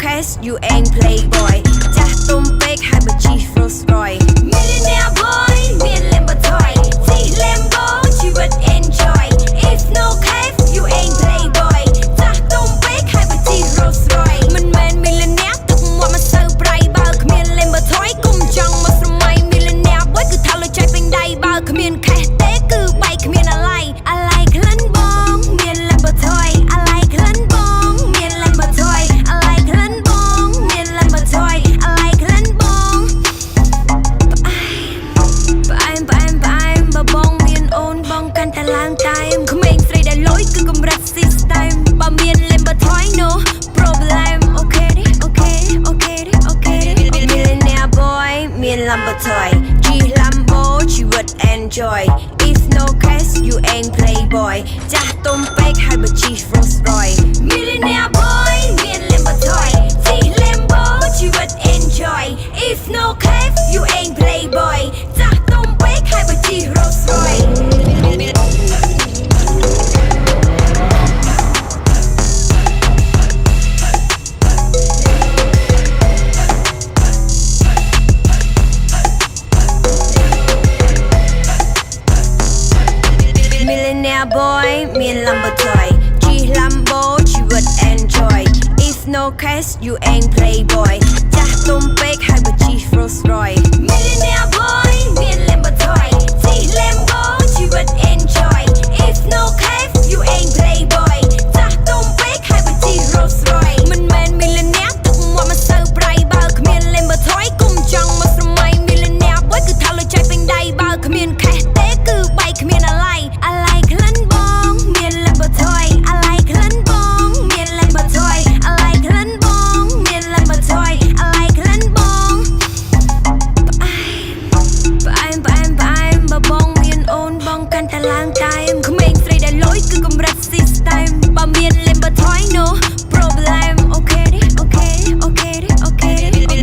case you ain't playboy ចាស់ទុំពេកហើយបើជី Rolls Royce Millionaire boy មាន Lambo toy ជី Lambo ជីវិត enjoy If no case you ain't playboy ចាស់ទុំពេកហើយបើជី Rolls Royce មិនមែន millionaire ទឹកមាត់មិនសូវប្រៃបើគ្មាន Lambo toy គុំចង់មកស្រមៃ millionaire boy គឺថាលុយចែកពេញដៃបើគ្មាន cash ទេគឺបែកគ្មានអាឡ័យអាឡ័យក្លិនបងមាន Lambo toy អាឡ័យក្លិនបងមាន Lambo toy អាឡ័យក្លិនបងមាន Lambo toy អាឡ័យក្លិនបងផ្អែមបើបងមានអូនបងកាន់តែឡើងតែមក្មេងស្រីដែលលុយគឺកម្រិត system បើមាន Lambo toy no problem អូខេទេអូខេទេ millionaire boy មាន Lambo toy G Lambo ជីវិត enjoy If no case you ain't playboy ចាស់ទុំពេកហើយបើជី Rolls Royce millionaire boy មាន Lambo toy G Lambo ជីវិត enjoy If no case you ain't playboy ចាស់ទុំពេកហើយបើជី Rolls Royce Millionaire boy មាន Lambo toy G Lambo ជីវិត enjoy If no case you ain't playboy ចាស់ទុំពេកហើយបើជី Rolls Royce Millionaire boy មាន Lambo toy G Lambo ជីវិត enjoy If no case you ain't playboy ចាស់ទុំពេកហើយបើជី Rolls Royce មិនមែន millionaire ទឹកមាត់មិនសូវប្រៃបើគ្មាន Lambo toy គុំចង់មកស្រមៃ millionaire boy គឺថាលុយចែកពេញដៃបើគ្មាន cash ទេគឺបែកគ្មានអាឡ័យអាឡ័យក្លិនបងមាន Lambo toy អាឡ័យក្លិនបងមាន Lambo toy អាឡ័យក្លិនបងមាន Lambo toy អាឡ័យក្លិនបងផ្អែមបើបងមានអូនបងកាន់តែឡើងតែមក្មេងស្រីដែលលុយគឺកម្រិត system បើមាន Lambo toy no problem អូខេទេ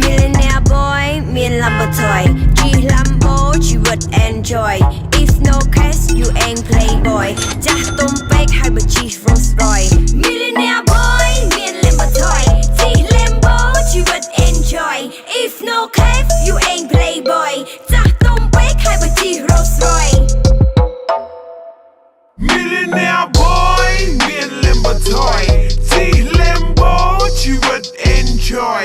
millionaire boy មាន Lambo toy G Lambo ជីវិត enjoy If no case you ain't playboy ចាស់ទុំពេកហើយបើជី Rolls Royce millionaire boy មាន Lambo toy G Lambo ជីវិត enjoy If no case you ain't playboy ចាស់ទុំពេកហើយបើជី Rolls Royce Millionaire boy មាន Lambo toy G Lambo ជីវិត enjoy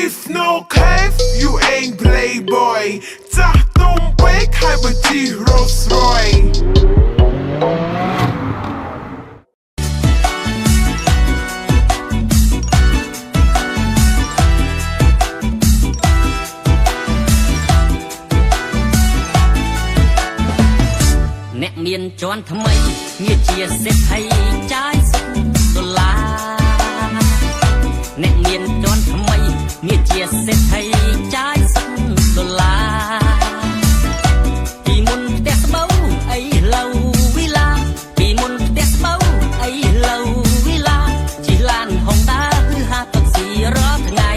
If no case you ain't playboy ចាស់ទុំពេកហើយបើជី Rolls Royceអ្នកមានជាន់ថ្មីងារជាសេដ្ឋីចាយ$10អ្នកមានជាន់ថ្មីងារជាសេដ្ឋីចាយ$ពីមុនផ្ទះស្បូវអីឡូវវីឡាពីមុនផ្ទះស្បូវអីឡូវវីឡាជិះឡានហុងដាគឺហាតុកស៊ីរាល់ថ្ងៃ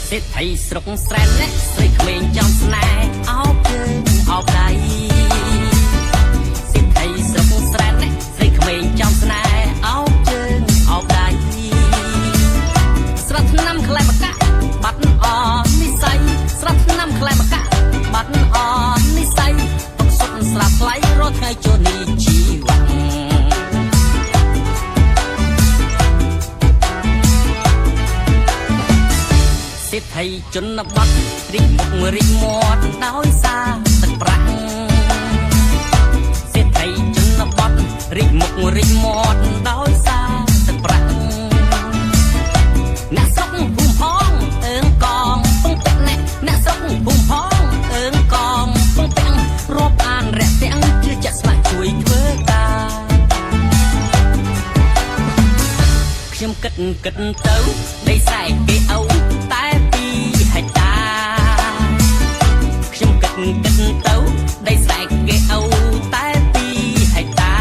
សេដ្ឋីស្រុកស្រែអ្នកស្រីក្មេងចង់ស្នេហ៍អោបជើងអោបដៃសេដ្ឋីស្រុកស្រែអ្នកស្រីក្មេងចង់ស្នេហ៍អោបជើងអោបដៃស្រត់ឆ្នាំក្លែបកាបាត់អនិស័យស្រត់ឆ្នាំក្លែបកាបាត់អនិស័យទុកសុទ្ធស្រាប់ថ្លៃរាល់ថ្ងៃចូលនេះជីវិតសេដ្ឋីជនបទរីកមុខរីកមាត់ដោយសារទឹកប្រាក់សេដ្ឋីជនបទរីកមុខរីកមាត់ដោយសារទឹកប្រាក់អ្នកស្រុកភូមិផងអើងកងពងពាក់អ្នកស្រុកភូមិផងអើងកងពងពាក់រាប់អានរះទាំងជឿជាក់ស្លាកជួយធ្វើការខ្ញុំគិតទៅដីស្រែគេអូតែហិចតាខ្ញុំគិតទៅដីស្រែគេអូតែ2ហិចតា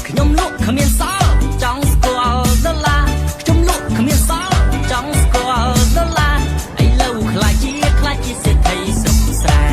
ខ្ញុំលក់គ្មានសល់ចង់ស្គាល់ដុល្លារខ្ញុំលក់គ្មានសល់ចង់ស្គាល់ដុល្លារឥឡូវខ្លាចជាសេដ្ឋីស្រុកស្រែ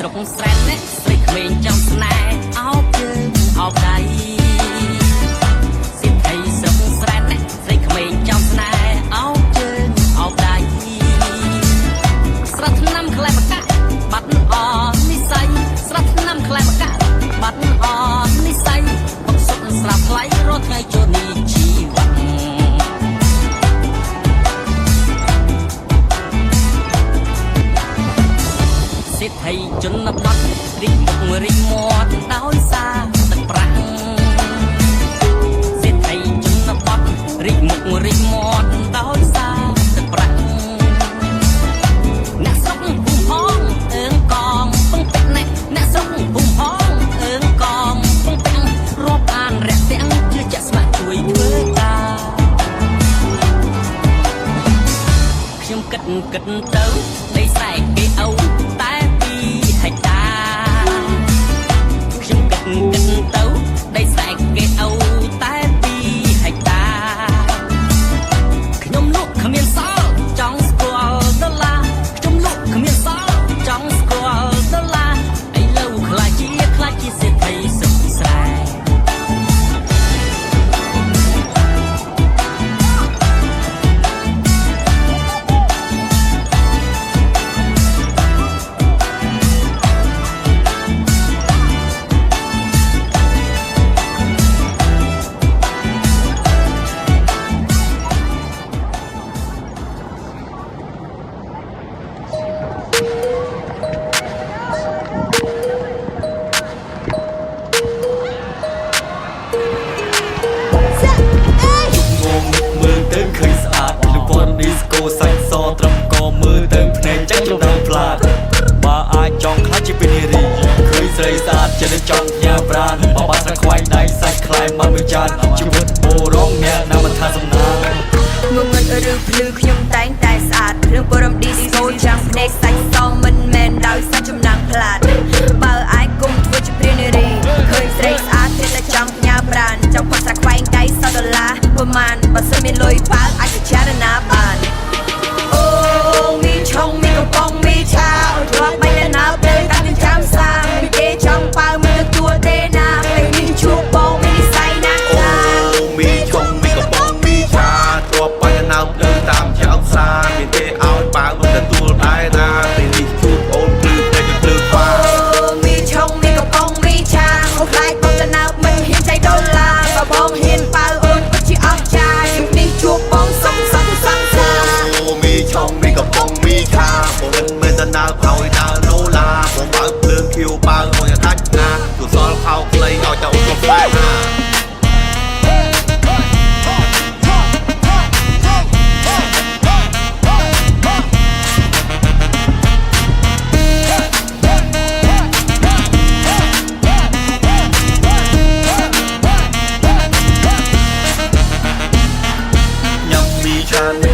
ស្រុកស្រែនអ្នកស្រីក្មេងចំស្នេហ៍អោបជើងអោបដៃសិទ្ធិស្រុកស្រែនអ្នកស្រីក្មេងចំស្នេហ៍អោបជើងអោបដៃស្រះថ្នាំក្លែមកកាបាត់អនិស័យស្រះថ្នាំក្លែមកកាបាត់អនិស័យបងសុខស្រាប់ថ្លៃរត់ថ្ងៃចូលនេះជីវិតសិទ្ធិជនបទរីកមុខរីកមាត់ដោយសារទឹកប្រាក់សិទ្ធិជនបទរីកមុខរីកមាត់ដោយសារទឹកប្រាក់អ្នកស្រុកភូមិផងអើងកងពងពេញអ្នកស្រុកភូមិផងអើងកងពងពេញរាប់អានរះទាំងជឿជាក់ស្ម័គ្រជួយធ្វើការខ្ញុំគិតទៅដីស្រែគេអូតែហិកតាខ្ញុំគិតទៅដីស្រែគេអូតែ2ហិកតាខ្ញុំលក់គ្មានសល់ចង់ស្គាល់ដុល្លារខ្ញុំលក់គ្មានសល់ចង់ស្គាល់ដុល្លារឥឡូវខ្លាចជាសេដ្ឋីសុខស្រែจะจองยาปราณบาบาสะควายในใส่คลายมาเมื่อจานชีวิตโบร้องเนี่ยนำมันทาสำนาเมื่อเงินหรือพลือขยมแต่งแต่สะอาดเรื่องโบราณดิสโก้จังเพลงใส่ซองมันแมนดาวสัจำนางพลาดเบอร์ไอกุมทวจะเปลี่ยนรีเคยใส่สะอาดเทละจองยาปราณเจ้าคนสะควายในซาดลาประมาณบัสมีลอยฟ้าอาจจะชาดนาบานโอ้มีชงมีกระป๋องมีชาดอกใบนาเปลือยตาเป็นจำซามีเกจองเปล่ามือตัวเดนาไม่มีชูโปไม่ได้ใส่นาโอ้มีชงมีกระป๋องมีชาตัวใบนาเปลือยตามจำซามีเกเอาเปล่ามือตัวได้นาไม่มีชูโปปลือยแต่จะปลือยฟ้าโอ้มีชงมีกระป๋องมีชาเขาคล้ายคนจะนามันเห็นใจดอลลาร์กระป๋องเห็นเปล่าโอนก็จะออกใจอยู่ในชูโปส่งซาโอ้มีชงมีกระป๋องมีชาผมเป็นจะนาเผาดาวโนลาผมเปล่าเปลือยคิวเปล่าโอนจะทัดนาตัวซอลเขาเลยเอาจะอุ้มไปนา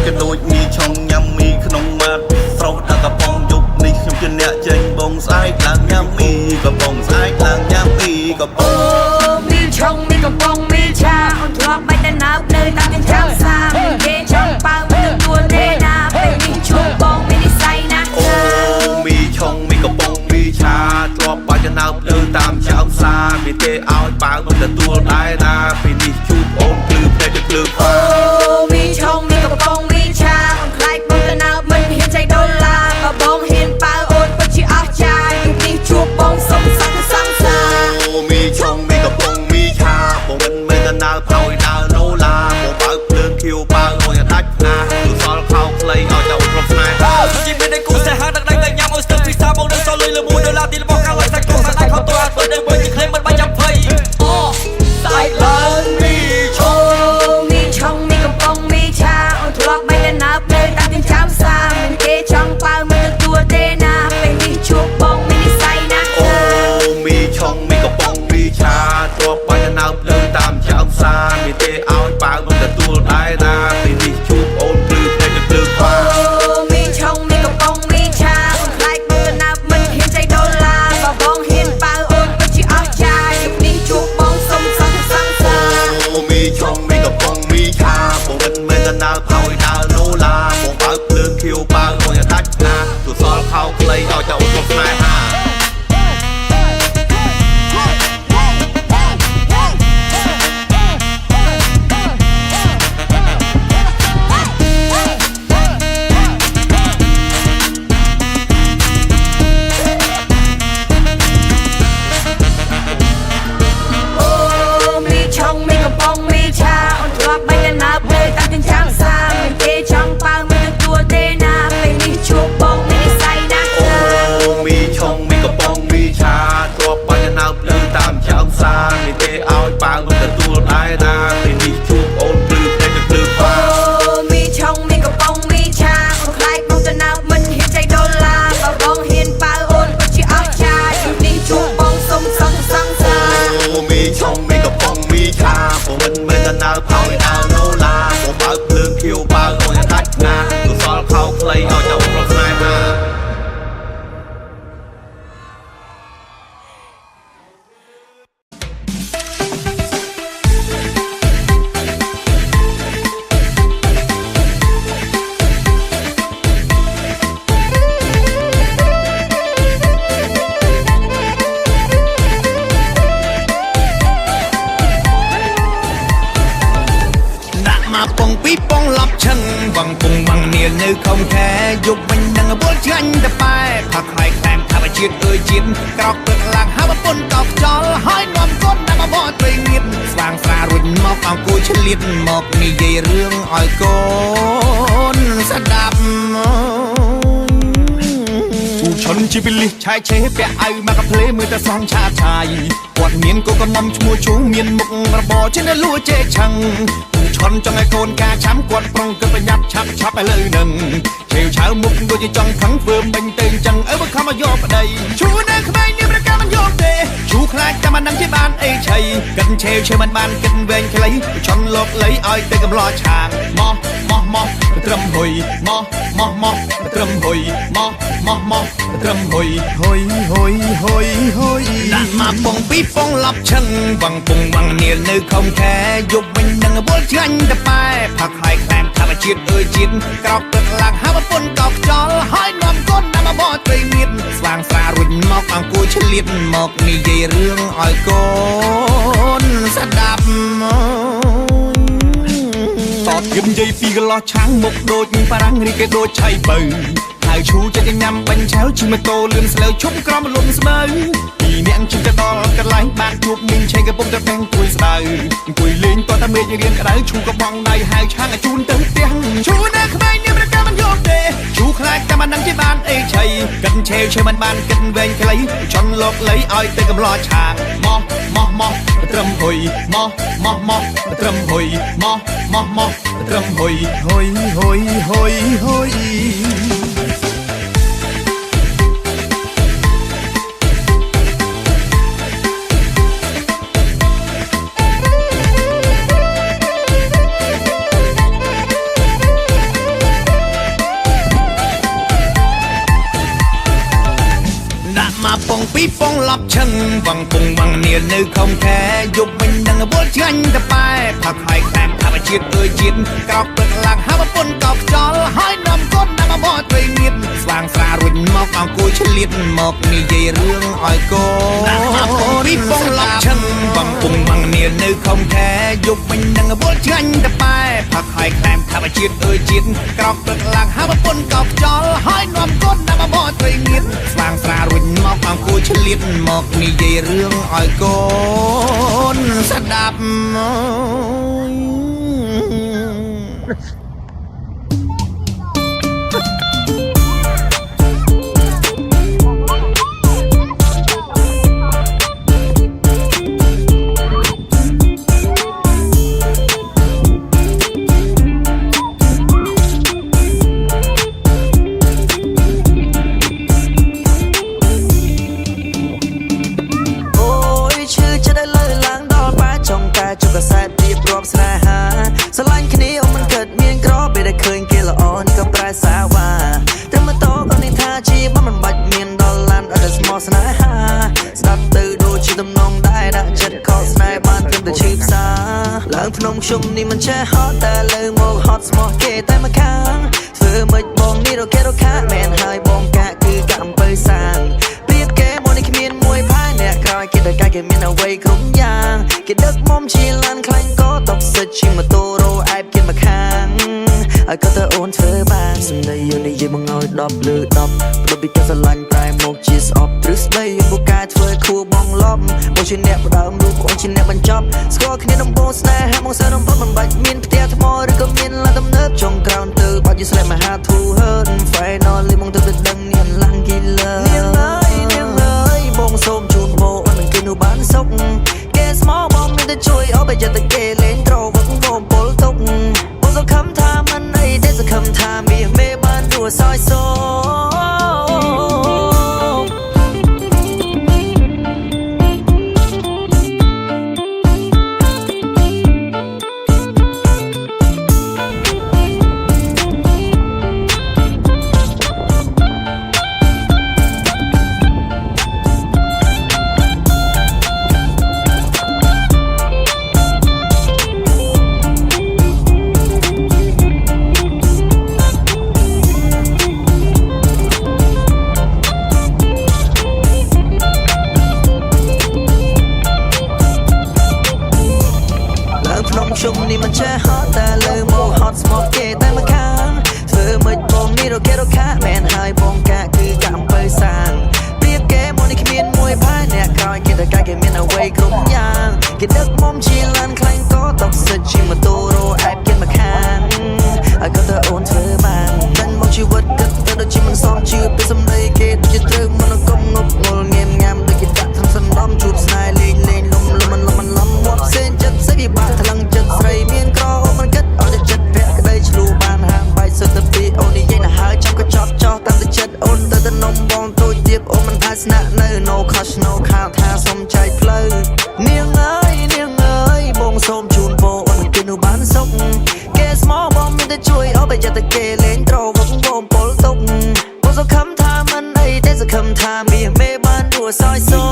กระโดดมีช่องยำมีขนมมาเราตากระปองยุบนี่ខ្ញុំជាអ្នកចេញបងស្អែកឡើងញ៉ាំមីកំប៉ុងស្អែកឡើងញ៉ាំមីកំប៉ុងมีช่องมีกระป๋องมีชาអូនធ្លាប់បាច់តែណាប់នៅតាមយ៉ាងចាំសាមានគេចង់បើមើលទួទេណាពេលនេះជួបបងមាននិស័យណាស់អូมีช่องมีกระป๋องมีชาធ្លាប់បាច់តែណាប់នៅតាមចាំសាមានគេឲ្យបើមើលទួដែរណាពេលនេះជួបអូនភ្លឺភ្នែកភ្លឺฟ้ามีช่องมีกระป๋องมีชาអូនខ្លាចបងទៅណាមិនហ៊ានใจដុល្លារក៏បងហ៊ានបើអូនពិតជាអស្ចារ្យយុគនេះជួបបងសុំសង្ឃសង្សារអូมีช่องมีกระป๋องมีชาបងមិនទៅណាเผาดาวโนลาបងបើភ្លើងឃីវបើអូនจะដាច់ណាទូសល់ខោខ្លីឲ្យទៅព្រមស្នេហាជីវិតនៃគូសេហាដឹកដៃតែញ៉ាំអូស្ទើពីសាបងនឹងសល់លុយលើ1ដុល្លារទីរបស់ខាងឲ្យសាច់គោសាច់ដៃខោតើធ្វើនឹងមើលជាក្លែងមិនបាច់ចាំភ័យអូស្អែកឡើង នៅខំខែយប់វិញនឹងបួលចាញ់តែបែផឹកហើយខ្លាំងថាបជាតិអើយជាតិក្រោកទឹកឡើងហើយប្រពន្ធកោកខ្យល់ហើយនាំកូនតាមបបត្រីងៀតស្វាងស្រារុញមកអង្គុយឆ្លៀតមកនិយាយរឿងឲ្យកូនស្ដាប់ឈុនជីវិលិឆាយឆេពាក់អាវមកកាផ្លេមើលតែសងឆាឆាយគាត់មានកូនកំណំឈ្មោះជូមានមុខរបរជាលួចេឆឹងឈុនចង់ឲ្យកូនការឆាំគាត់ប្រុងគិតប្រញាប់ឆាប់ឆាប់ឥឡូវនឹងឆេវឆៅមុខដូចជាចង់ខឹងធ្វើមិញទៅអញ្ចឹងបើខំមកយកប្តីឈូនៅក្មេងនេះប្រកាមិនយកទេឈូខ្លាចតែមិនដឹងជាបានអីឆៃកិនឆេវឆេវមិនបានកិនវែងខ្លីឈុនលោកលៃឲ្យទៅកំឡោឆាងមកត្រឹមហ៊ុយមកត្រឹមហ៊ុយមកត្រឹមហ៊ុយដាក់មកពងពីពងឡប់ឈឹងវងពងវងនាលនៅខំខែយប់វិញនឹងបួលចាញ់តែបែផឹកហើយខ្លាំងថាបជាតិអើយជាតិក្រោកទឹកឡើងហើយប្រពន្ធកោកខ្យល់ហើយនាំកូនតាមបបត្រីងៀតស្វាងស្រារុញមកអង្គុយឆ្លៀតមកនិយាយរឿងឲ្យកូនស្ដាប់តតយឹមនិយាយពីកន្លោះឆាំងមុខដូចបារាំងរីគេដូចឆៃបើហើយឈូចិត្តញ៉ាំបាញ់ឆៅជិះម៉ូតូលឿនស្លើឈប់ក្រំលំស្បើពីអ្នកជិះទៅដល់កន្លែងបានជួបមានឆេកំពុងតែពេញគួយស្ដៅអង្គុយលេងតតែមេឃរៀនក្ដៅឈូក៏បងដៃហើយឆាំងឲ្យជូនទៅផ្ទះឈូនៅក្មេងនេះប្រកាមិនយកទេឈូខ្លាចតែមិនដឹងជាបានអីឆៃកិនឆេវឆេវមិនបានកិនវែងខ្លីចន់លោកលៃឲ្យទៅកំឡោឆាងមកត្រឹមហ៊ុយមកត្រឹមហ៊ុយមកត្រឹមហ៊ុយពងពីពងឡប់ឈឹងវងពងវងនាលនៅខំខែយប់វិញនឹងបួលចាញ់តែបែផឹកហើយខ្លាំងថាបជាតិអើយជាតិក្រោកទឹកឡើងហើយប្រពន្ធកោកខ្យល់ហើយនាំកូនតាមបបត្រីងៀតស្វាងស្រារុញមកអង្គុយឆ្លៀតមកនិយាយរឿងឲ្យកូនពីពងឡប់ឈឹងវងពងវងនាលនៅខំខែយប់វិញនឹងបួលចាញ់តែបែផឹកហើយខ្លាំងថាបជាតិអើយជាតិក្រោកទឹកឡើងហើយប្រពន្ធកោកខ្យល់ហើយនាំកូនតាមបបត្រីងៀតស្វាងស្រារុញមកអង្គុយឆ្លៀតមកនិយាយរឿងឲ្យកូនស្ដាប់ស្រឡាញ់គ្នាមិនកើតមានក្រពេលតែឃើញគេល្អនេះក៏ប្រែសាវ៉ាតែមកតក៏នឹងថាជាបំមិនបាច់មានដល់ឡានអត់ស្មោះស្នេហាស្ដាប់ទៅដូចជាទំនងដែរដាក់ចិត្តខកស្នេហ៍បានត្រឹមតែឈឺផ្សាឡើងភ្នំខ្ញុំនេះមិនចេះហត់តែលើមកហត់ស្មោះគេតែមកខាងធ្វើមិនបងនេះរកគេរកខាមែនហើយបងកាក់គឺកាក់អំពើសាងព្រៀបគេមកនេះគ្មានមួយផាយអ្នកក្រោយគេទៅកាយគេមានអ្វីគ្រប់យ៉ាងគេដឹកមុំជាឡានខ្លាញ់ក៏តបសិតជិះម៉ូតូឯបគេមកខាងឲ្យក៏ទៅអូនធ្វើបានសម្ដីយើងនិយាយមកឲ្យ10លើ10ព្រោះពីគេស្រឡាញ់តែមកជាស្អប់ទ្រឹស្ដីយើងមកកែធ្វើខួរបងលប់មកជាអ្នកបដើមរូបអូនជាអ្នកបញ្ចប់ស្គាល់គ្នាដំបូងស្នេហាមកសើដំបំមិនបាច់មានផ្ទះថ្មឬក៏មានឡានទំនើបចុងក្រោយទៅបាច់យស្លេមហាធូហឺន Finally មកទៅដឹងនាងឡាំងគីឡឺនាងអើយបងសូមជូនបងអូននឹងគេនោះបានសុខគេស្មោបងមានតែជួយអបយត្តគេលេងត្រវឹកបងពលទុកបងសង្ឃឹមថាមិនអីទេសង្ឃឹមថាមានមេបានរួសយសោ រកេរខាមែនហើយបងកាគឺកាអំពើសាងព្រៀបគេមកនេះគ្មានមួយផាយអ្នកក្រោយគេតែកាគេមានអ្វីគ្រប់យ៉ាងគេដឹកមុំជាឡានខ្លែងក៏តកសិតជាម៉ូតូរ៉ូអែបគេមកខាងហើយក៏ទៅអូនធ្វើបានចាញ់មកជីវិតគិតទៅដូចជាមិនសមជឿពីសម្ដីគេដូចជាត្រូវមិនកុំងប់ងល់ងៀមងាមដូចគេដាក់ថ្នាំសណ្ដំជួបស្នេហ៍លេងលេងលំមកផ្សេងចិត្តស្អីបាក់ថ្លឹងចិត្តស្រីមានក្រអូនមិនគិតឲ្យតែចិត្តភក្តីឆ្លូបានហាងបាយសុទ្ធតែពីអូននិយាយណាហើយចាំក៏ចប់ចោះតាមតែចិត្តអូនទៅតែនំបងទូចទៀតអូនមិនអាចស្នាក់នៅ no cost no ខាថាសុំចែកផ្លូវនាងអើយបងសូមជូនពរអូនគេនោះបានសុខគេស្មោបងមានតែជួយអូបែរចិត្តតែគេលេងត្រវឹកបងពលទុកបងសង្ឃឹមថាមិនអីទេសង្ឃឹមថាមានមេបានរួសយសោ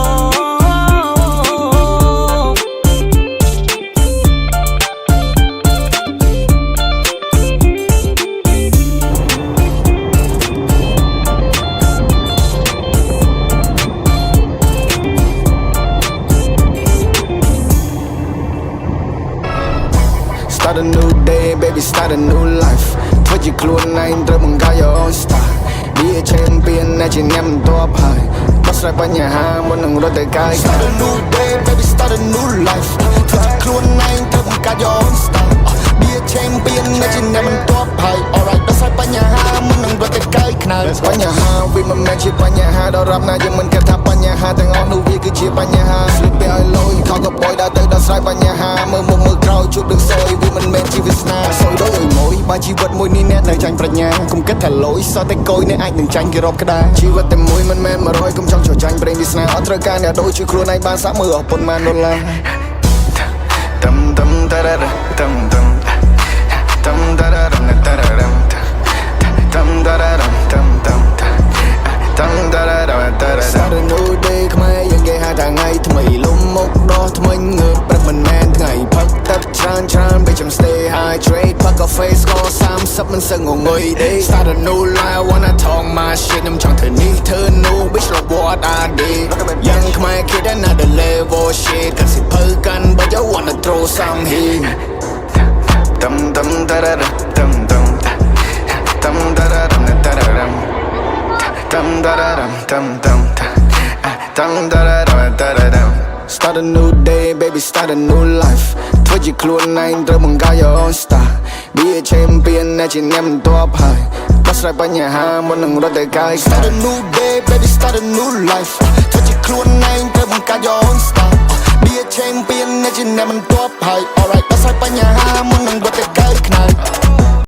Start a new day, baby, start a new life ធ្វើជាខ្លួនឯងត្រូវបង្កើត your own style Be a champion ដែលជាអ្នកមិនទាប់ហើយដោះស្រាយបញ្ហាមុននឹងរត់ទៅកាយ Start a new day, baby, start a new life ធ្វើជាខ្លួនឯងត្រូវបង្កើត your own style Be a champion ដែលជាអ្នកមិនទាប់ហើយ Alright ដោះស្រាយបញ្ហាមុននឹងរត់ទៅកាយខ្នើបញ្ហាវាមិនមែនជាបញ្ហាដល់រាប់ណាយើងមិនគិតថាបញ្ហាទាំងអស់នោះវាគឺជាបញ្ហាស្លៀកពាក់ឲ្យលយខកក៏បុយដើរទៅដោះស្រាយបញ្ហាមើលមុខមើលក្រោយជួបនឹងសយវាមិនមែនជាវាសនាសយដូចឲ្យមួយបើជីវិតមួយនេះអ្នកនៅចាញ់ប្រាជ្ញាកុំគិតថាលយសោះតែកយអ្នកអាចនឹងចាញ់គេរាប់ក្តារជីវិតតែមួយមិនមែន100កុំចង់ចោះចាញ់ប្រេងវាសនាអត់ត្រូវការអ្នកដូចជាខ្លួនឯងបានសាក់មើលអស់ប៉ុន្មានដុល្លារតំតំតារ៉ាតំតំតំតារ៉ាតារ៉ាតំតារ៉ាតំតំតំតារ៉ាតារ៉ា Start a new day ខ្មែរយើងគេហៅថាថ្ងៃថ្មីលំមុខដោះថ្មីងើបព្រឹកមិនមែនថ្ងៃផឹកទឹកច្រើនពេលចាំ stay hydrate ផឹកកាហ្វេស្ករ30មិនសឹងងុយទេ Start a new life wanna talk my shit ខ្ញុំចង់ធ្វើនេះធ្វើនោះ bitch love what I did យ៉ាងខ្មែរគេដែល another level shit កាសិភៅកាន់ but you wanna throw some heat តំតំតារ៉ាតំតំតំតារ៉ាតារ៉ាDum da da dum dum dum dum da da dum da da dum Start a new day, baby, start a new life ធ្វើជាខ្លួនឯងត្រូវបង្កើត your own style Be a champion ដែលជាអ្នកមិនទាប់ហើយដោះស្រាយបញ្ហាមុននឹងរត់ទៅកាយ Start a new day, baby, start a new life ធ្វើជាខ្លួនឯងត្រូវបង្កើត your own style Be a champion ដែលជាអ្នកមិនទាប់ហើយ Alright ដោះស្រាយបញ្ហាមុននឹងរត់ទៅកាយខ្នើយ